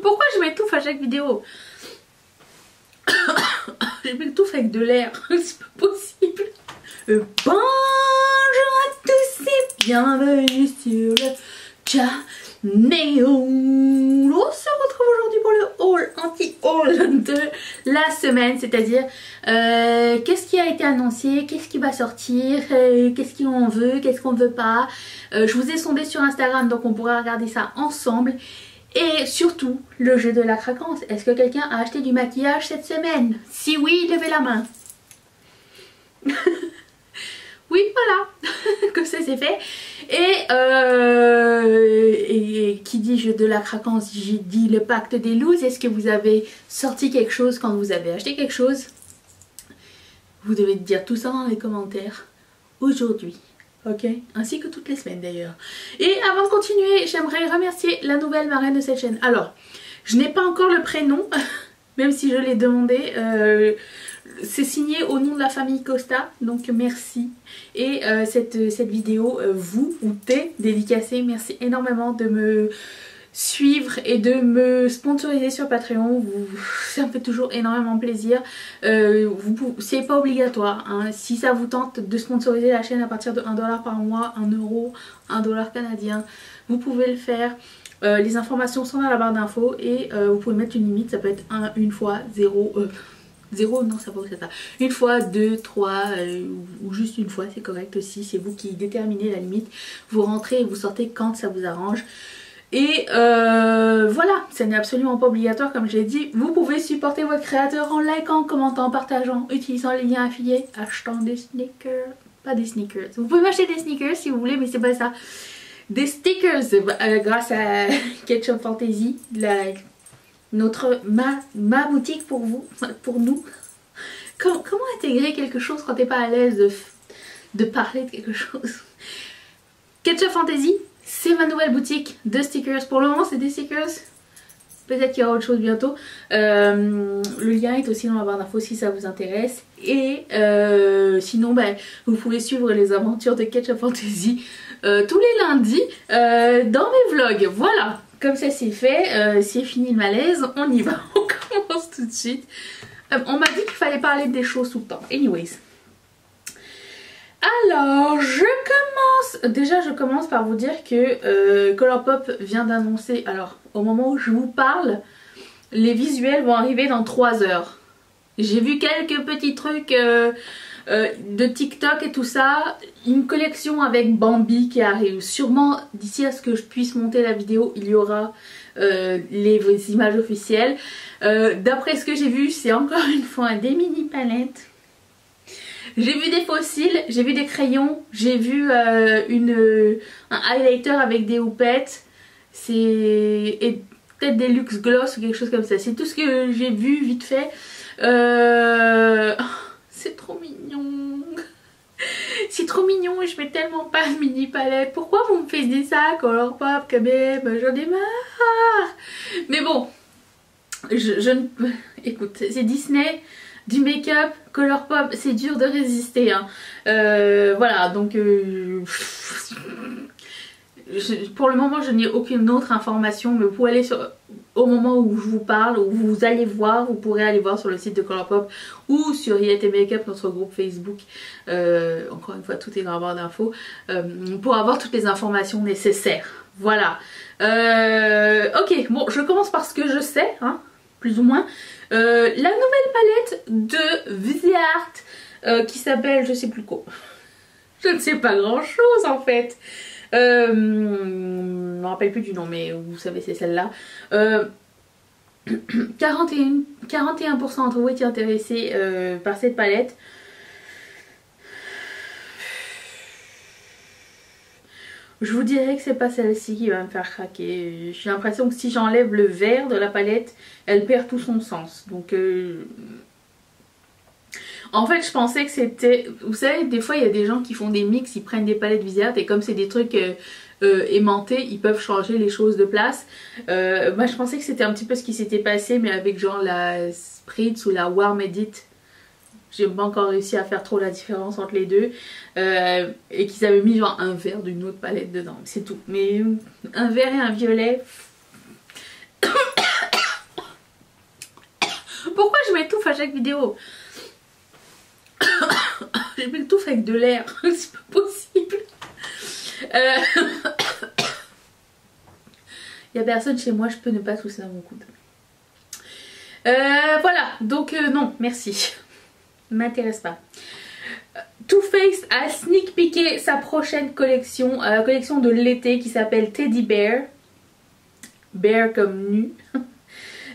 Pourquoi je m'étouffe à chaque vidéo? Je m'étouffe avec de l'air. C'est pas possible. Bonjour à tous et bienvenue sur le channel. On se retrouve aujourd'hui pour le haul, anti-haul de la semaine, c'est-à-dire qu'est-ce qui a été annoncé, qu'est-ce qui va sortir, qu'est-ce qu'on veut, qu'est-ce qu'on veut pas. Je vous ai sondé sur Instagram, donc on pourra regarder ça ensemble. Et surtout, le jeu de la craquance. Est-ce que quelqu'un a acheté du maquillage cette semaine? Si oui, levez la main. Oui, voilà, comme ça c'est fait. Et qui dit jeu de la craquance, j'ai dit le pacte des looses. Est-ce que vous avez sorti quelque chose quand vous avez acheté quelque chose? Vous devez dire tout ça dans les commentaires aujourd'hui. Ok, ainsi que toutes les semaines d'ailleurs. Et avant de continuer, j'aimerais remercier la nouvelle marraine de cette chaîne. Alors, je n'ai pas encore le prénom, même si je l'ai demandé. C'est signé au nom de la famille Costa, donc merci. Et cette vidéo vous ou t'est dédicacée. Merci énormément de me suivre et de me sponsoriser sur Patreon. Ça me fait toujours énormément plaisir. C'est pas obligatoire, hein. Si ça vous tente de sponsoriser la chaîne à partir de 1 $ par mois, 1 euro, 1 $ canadien, vous pouvez le faire. Les informations sont dans la barre d'infos et vous pouvez mettre une limite. Ça peut être une fois, 0, 0, non ça va c'est ça. Une fois, 2, 3 ou juste une fois, c'est correct aussi. C'est vous qui déterminez la limite. Vous rentrez et vous sortez quand ça vous arrange. Et voilà, ce n'est absolument pas obligatoire comme j'ai dit. Vous pouvez supporter votre créateur en likant, en commentant, en partageant, utilisant les liens affiliés, achetant des sneakers. Pas des sneakers. Vous pouvez m'acheter des sneakers si vous voulez, mais c'est pas ça. Des stickers grâce à Ketchup Fantasy, ma boutique pour vous, pour nous. Comment intégrer quelque chose quand t'es pas à l'aise de parler de quelque chose? Ketchup Fantasy, c'est ma nouvelle boutique de stickers. Pour le moment c'est des stickers. Peut-être qu'il y aura autre chose bientôt. Le lien est aussi dans la barre d'infos si ça vous intéresse. Et sinon vous pouvez suivre les aventures de Ketchup Fantasy tous les lundis dans mes vlogs. Voilà, comme ça c'est fait. C'est fini le malaise, on y va. On commence tout de suite. On m'a dit qu'il fallait parler des choses tout le temps. Anyways. Alors, je commence par vous dire que Colourpop vient d'annoncer, alors au moment où je vous parle, les visuels vont arriver dans 3 heures. J'ai vu quelques petits trucs de TikTok et tout ça, une collection avec Bambi qui arrive. Sûrement d'ici à ce que je puisse monter la vidéo, il y aura les images officielles. D'après ce que j'ai vu, c'est encore une fois des mini palettes. J'ai vu des fossiles, j'ai vu des crayons, j'ai vu un highlighter avec des houpettes, et peut-être des luxe gloss ou quelque chose comme ça. C'est tout ce que j'ai vu vite fait. C'est trop mignon. C'est trop mignon et je mets tellement pas de mini palette. Pourquoi vous me faites ça, Colourpop, quand même? J'en ai marre. Mais bon, écoute, c'est Disney. Du make-up, Colourpop, c'est dur de résister, hein. Voilà, donc pour le moment je n'ai aucune autre information, mais vous pouvez aller au moment où je vous parle, où vous allez voir, vous pourrez aller voir sur le site de Colourpop ou sur Yet Makeup, notre groupe Facebook. Encore une fois, tout est dans la barre d'infos pour avoir toutes les informations nécessaires. Voilà. Ok, bon, je commence par ce que je sais, hein, plus ou moins. La nouvelle palette de Viseart qui s'appelle, je sais plus quoi. Je ne sais pas grand chose en fait. Je me rappelle plus du nom, mais vous savez c'est celle-là. 41% d'entre vous étaient intéressés par cette palette. Je vous dirais que c'est pas celle-ci qui va me faire craquer. J'ai l'impression que si j'enlève le vert de la palette, elle perd tout son sens. Donc en fait je pensais que c'était... Vous savez, des fois il y a des gens qui font des mix, ils prennent des palettes Viseart et comme c'est des trucs aimantés, ils peuvent changer les choses de place. Moi je pensais que c'était un petit peu ce qui s'était passé, mais avec genre la Spritz ou la Warm Edit. J'ai pas encore réussi à faire trop la différence entre les deux. Et qu'ils avaient mis genre un vert d'une autre palette dedans. C'est tout. Mais un vert et un violet. Pourquoi je m'étouffe à chaque vidéo? Je m'étouffe avec de l'air. C'est pas possible. Il n'y a personne chez moi, je peux ne pas tousser dans mon coude. Voilà, donc non, merci. M'intéresse pas. Too Faced a sneak peeké sa prochaine collection, collection de l'été qui s'appelle Teddy Bear. Bear comme nu.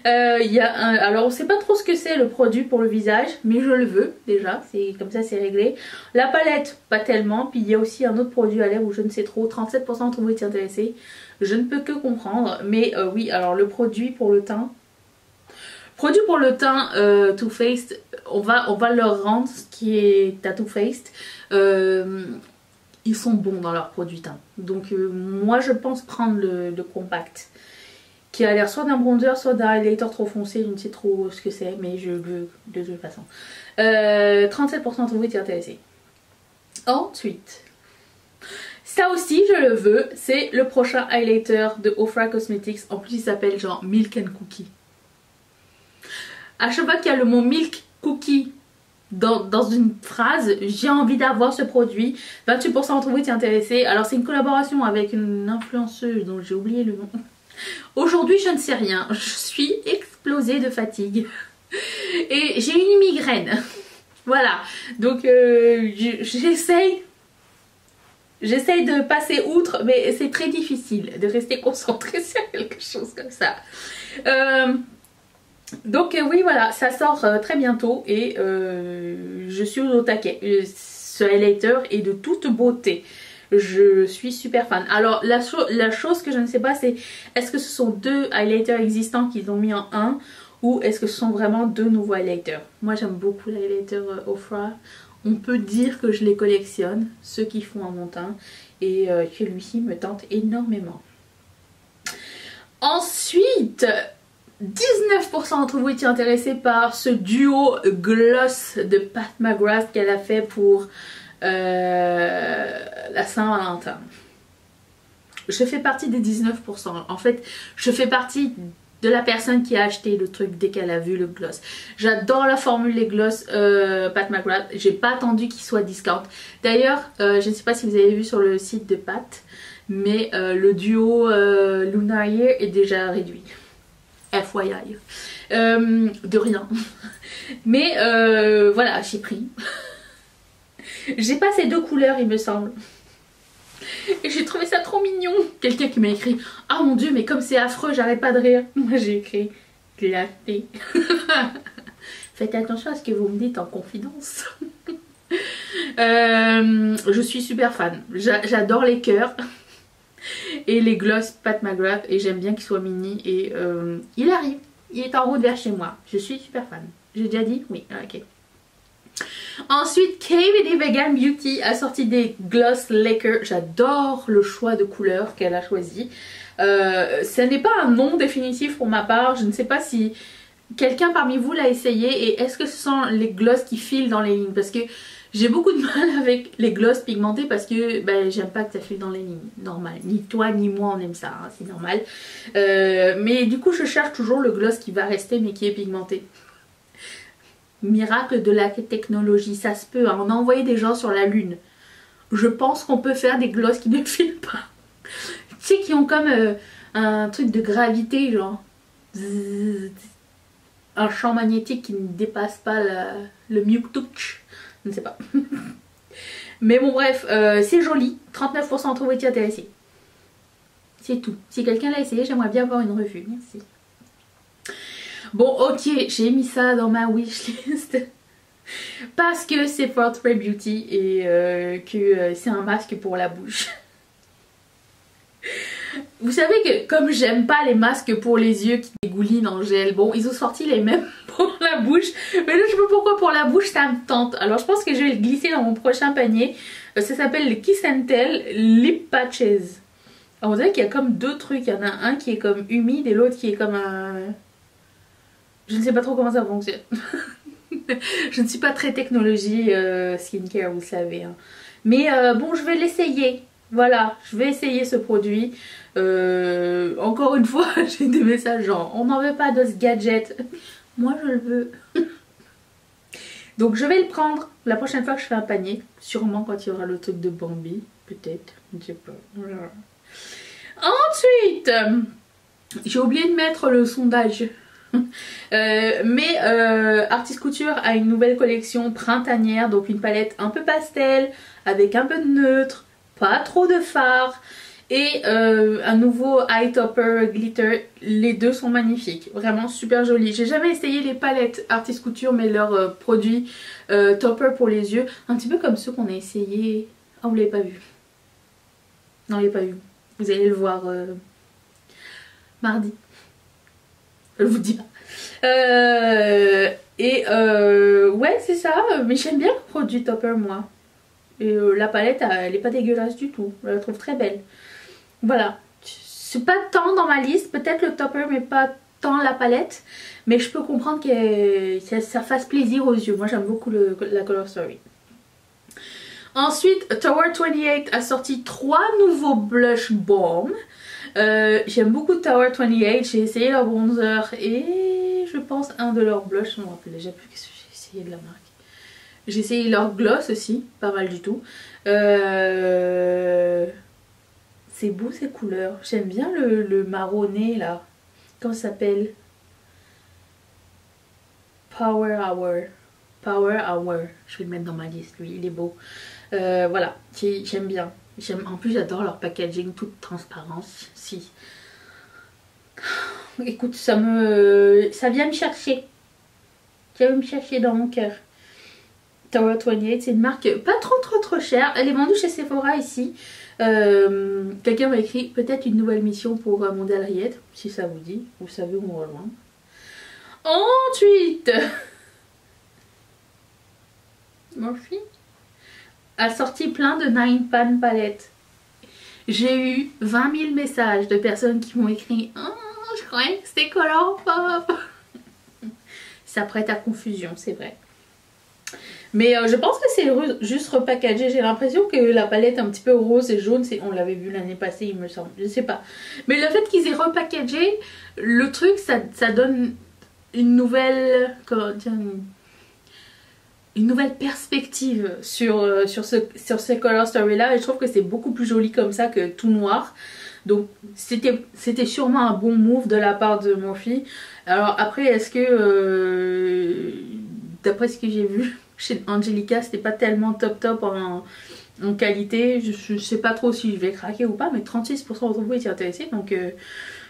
Alors on sait pas trop ce que c'est le produit pour le visage, mais je le veux déjà, c'est comme ça c'est réglé. La palette pas tellement, puis il y a aussi un autre produit à lèvres où je ne sais trop, 37% d'entre vous étiez intéressés. Je ne peux que comprendre, mais oui, alors le produit pour le teint. Produit pour le teint Too Faced, on va leur rendre ce qui est à Too Faced. Ils sont bons dans leurs produits teint. Donc moi je pense prendre le compact. Qui a l'air soit d'un bronzer, soit d'un highlighter trop foncé, je ne sais trop ce que c'est, mais je le veux de toute façon. 37% d'entre vous étaient intéressés. Ensuite, ça aussi je le veux, c'est le prochain highlighter de Ofra Cosmetics. En plus il s'appelle genre Milk and Cookie. À chaque fois qu'il y a le mot Milk Cookie dans une phrase, j'ai envie d'avoir ce produit. 28% d'entre vous étaient intéressés. Alors c'est une collaboration avec une influenceuse dont j'ai oublié le nom. Aujourd'hui je ne sais rien, je suis explosée de fatigue et j'ai une migraine. Voilà, donc j'essaye de passer outre, mais c'est très difficile de rester concentrée sur quelque chose comme ça. Donc oui voilà, ça sort très bientôt et je suis au taquet. Ce highlighter est de toute beauté. Je suis super fan. Alors la chose que je ne sais pas c'est est-ce que ce sont deux highlighters existants qu'ils ont mis en un ou est-ce que ce sont vraiment deux nouveaux highlighters. Moi j'aime beaucoup l'highlighter Ofra. On peut dire que je les collectionne, ceux qui font un mon teint, et celui-ci me tente énormément. Ensuite, 19% d'entre vous étaient intéressés par ce duo gloss de Pat McGrath qu'elle a fait pour la Saint-Valentin. Je fais partie des 19%. En fait, je fais partie de la personne qui a acheté le truc dès qu'elle a vu le gloss. J'adore la formule les gloss Pat McGrath. J'ai pas attendu qu'il soit discount. D'ailleurs, je ne sais pas si vous avez vu sur le site de Pat, mais le duo Lunar Year est déjà réduit. FYI. De rien. Mais voilà, j'ai pris. J'ai pas ces deux couleurs il me semble. Et j'ai trouvé ça trop mignon. Quelqu'un qui m'a écrit « Ah mon dieu mais comme c'est affreux j'arrête pas de rire ». Moi j'ai écrit « Clarté ». Faites attention à ce que vous me dites en confidence. Je suis super fan. J'adore les cœurs. Et les gloss Pat McGrath. Et j'aime bien qu'il soit mini. Et il arrive. Il est en route vers chez moi. Je suis super fan. J'ai déjà dit? Oui, ok. Ensuite, KVD Vegan Beauty a sorti des gloss Laker. J'adore le choix de couleurs qu'elle a choisi. Ce n'est pas un nom définitif pour ma part. Je ne sais pas si quelqu'un parmi vous l'a essayé. Et est-ce que ce sont les gloss qui filent dans les lignes? Parce que j'ai beaucoup de mal avec les gloss pigmentés parce que ben, j'aime pas que ça file dans les lignes. Normal. Ni toi ni moi on aime ça. Hein, c'est normal. Mais du coup je cherche toujours le gloss qui va rester mais qui est pigmenté. Miracle de la technologie, ça se peut, hein. On a envoyé des gens sur la lune. Je pense qu'on peut faire des gloss qui ne filent pas. Tu sais, qui ont comme un truc de gravité, genre un champ magnétique qui ne dépasse pas le Mewtwo. Je ne sais pas. Mais bon bref, c'est joli. 39% d'entre vous étiez intéressés. C'est tout. Si quelqu'un l'a essayé, j'aimerais bien avoir une revue. Merci. Bon ok, j'ai mis ça dans ma wishlist parce que c'est Fortray Beauty et que c'est un masque pour la bouche. Vous savez que comme j'aime pas les masques pour les yeux qui dégoulinent en gel, bon ils ont sorti les mêmes pour la bouche, mais là je sais pas pourquoi pour la bouche ça me tente. Alors je pense que je vais le glisser dans mon prochain panier. Ça s'appelle le Kiss and Tell Lip Patches. Alors vous savez qu'il y a comme deux trucs, il y en a un qui est comme humide et l'autre qui est comme un... Je ne sais pas trop comment ça fonctionne. Je ne suis pas très technologie skincare, vous le savez. Hein. Mais bon, je vais l'essayer. Voilà, je vais essayer ce produit. Encore une fois, j'ai des messages genre, on n'en veut pas de ce gadget. Moi je le veux. Donc je vais le prendre la prochaine fois que je fais un panier. Sûrement quand il y aura le truc de Bambi. Peut-être. Je ne sais pas. Voilà. Ensuite, j'ai oublié de mettre le sondage. Mais Artist Couture a une nouvelle collection printanière. Donc une palette un peu pastel. Avec un peu de neutre. Pas trop de fard. Et un nouveau eye topper glitter. Les deux sont magnifiques, vraiment super jolis. J'ai jamais essayé les palettes Artist Couture, mais leurs produits topper pour les yeux, un petit peu comme ceux qu'on a essayé. Ah, vous l'avez pas vu? Non, vous l'avez pas vu. Vous allez le voir mardi. Je vous dis pas. Ouais, c'est ça. Mais j'aime bien le produit topper, moi. Et la palette, elle est pas dégueulasse du tout. Je la trouve très belle. Voilà, c'est pas tant dans ma liste, peut-être le topper mais pas tant la palette, mais je peux comprendre que ça fasse plaisir aux yeux. Moi j'aime beaucoup la Color Story. Ensuite, Tower 28 a sorti 3 nouveaux blush balm. J'aime beaucoup Tower 28, j'ai essayé leur bronzer et je pense un de leurs blushs, je ne me rappelle déjà plus qu'est-ce que j'ai essayé de la marque. J'ai essayé leur gloss aussi, pas mal du tout. C'est beau ces couleurs. J'aime bien le marronné là. Comment ça s'appelle? Power Hour. Power Hour. Je vais le mettre dans ma liste, lui. Il est beau. Voilà. J'aime bien. En plus, j'adore leur packaging. Toute transparence. Si. Écoute, ça vient me chercher. Ça vient me chercher dans mon cœur. Tower 28, c'est une marque pas trop chère. Elle est vendue chez Sephora ici. Quelqu'un m'a écrit peut-être une nouvelle mission pour Mondial Riette, si ça vous dit, vous savez où me rejoindre. Ensuite, Morphe a sorti plein de 9 pan palettes. J'ai eu 20 000 messages de personnes qui m'ont écrit oh, je croyais que c'était Color Pop. Ça prête à confusion, c'est vrai. Mais je pense que c'est juste repackagé. J'ai l'impression que la palette un petit peu rose et jaune, on l'avait vu l'année passée il me semble, je sais pas. Mais le fait qu'ils aient repackagé, le truc ça donne une nouvelle, comment dire, une nouvelle perspective sur ces Color Story là. Et je trouve que c'est beaucoup plus joli comme ça que tout noir. Donc c'était sûrement un bon move de la part de Morphe. Alors après est-ce que d'après ce que j'ai vu chez Angelica c'était pas tellement top en qualité, je sais pas trop si je vais craquer ou pas, mais 36% d'entre vous étaient intéressés, donc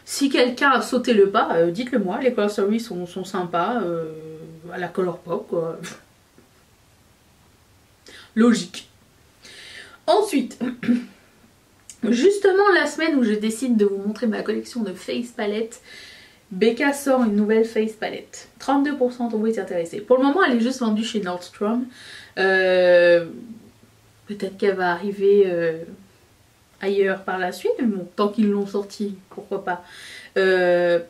si quelqu'un a sauté le pas, dites-le moi. Les Color Story sont sympas, à la Color Pop quoi. Logique. Ensuite justement la semaine où je décide de vous montrer ma collection de face palette, Becca sort une nouvelle face palette. 32% d'entre vous étaient intéressés. Pour le moment elle est juste vendue chez Nordstrom. Peut-être qu'elle va arriver ailleurs par la suite, mais bon, tant qu'ils l'ont sorti, pourquoi pas. Je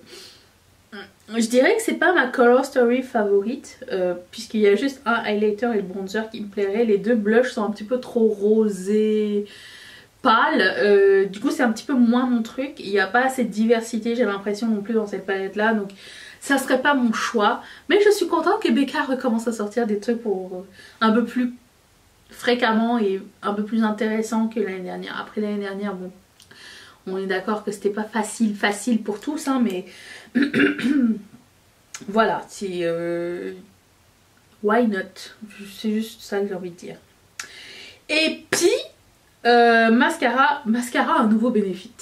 dirais que c'est pas ma Color Story favorite, puisqu'il y a juste un highlighter et le bronzer qui me plairait. Les deux blushs sont un petit peu trop rosés, pâles, du coup c'est un petit peu moins mon truc. Il n'y a pas assez de diversité, j'ai l'impression non plus dans cette palette là, donc ça serait pas mon choix. Mais je suis contente que Becca recommence à sortir des trucs pour un peu plus fréquemment et un peu plus intéressant que l'année dernière. Après l'année dernière, bon, on est d'accord que c'était pas facile pour tous, hein, mais voilà, c'est why not, c'est juste ça que j'ai envie de dire. Et puis mascara un nouveau Benefit.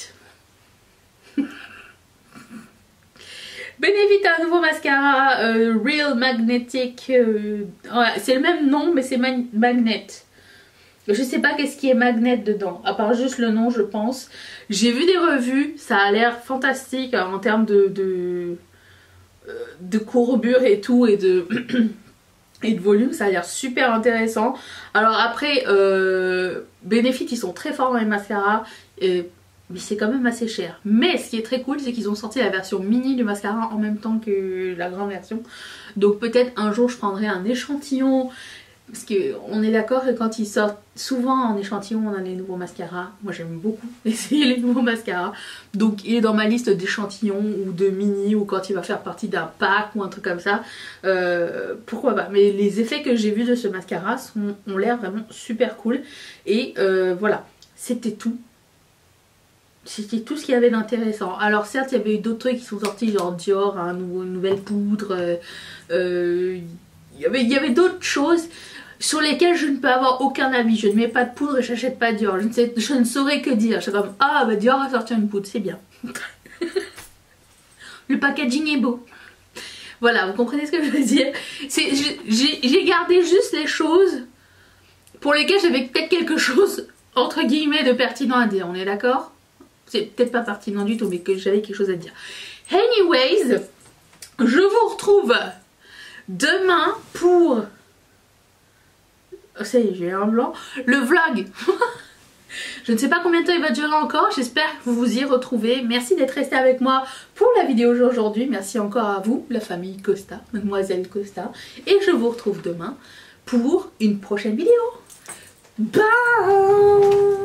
Benefit a un nouveau mascara, Real Magnetic, c'est le même nom mais c'est Magnet. Je sais pas qu'est-ce qui est Magnet dedans, à part juste le nom je pense. J'ai vu des revues, ça a l'air fantastique en termes de courbure et tout et de volume, ça a l'air super intéressant. Alors après, Benefit ils sont très forts dans les mascaras, mais c'est quand même assez cher. Mais ce qui est très cool c'est qu'ils ont sorti la version mini du mascara en même temps que la grande version. Donc peut-être un jour je prendrai un échantillon Parce qu'on est d'accord que quand ils sortent, souvent en échantillon, on a les nouveaux mascaras. Moi j'aime beaucoup essayer les nouveaux mascaras. Donc il est dans ma liste d'échantillons ou de mini, ou quand il va faire partie d'un pack ou un truc comme ça. Pourquoi pas. Mais les effets que j'ai vus de ce mascara ont l'air vraiment super cool. Et voilà, c'était tout. C'était tout ce qu'il y avait d'intéressant. Alors certes, il y avait eu d'autres trucs qui sont sortis, genre Dior, une nouvelle poudre. Il y avait d'autres choses sur lesquelles je ne peux avoir aucun avis. Je ne mets pas de poudre et j'achète pas Dior. Je ne saurais que dire. Je suis comme, ah bah Dior a sorti une poudre, c'est bien. Le packaging est beau. Voilà, vous comprenez ce que je veux dire. J'ai gardé juste les choses pour lesquelles j'avais peut-être quelque chose, entre guillemets, de pertinent à dire. On est d'accord? C'est peut-être pas pertinent du tout, mais que j'avais quelque chose à dire. Anyways, je vous retrouve demain pour... Ça y est, j'ai un blanc. Le vlog. Je ne sais pas combien de temps il va durer encore. J'espère que vous vous y retrouvez. Merci d'être resté avec moi pour la vidéo d'aujourd'hui. Merci encore à vous, la famille Costa, Mademoiselle Costa. Et je vous retrouve demain pour une prochaine vidéo. Bye!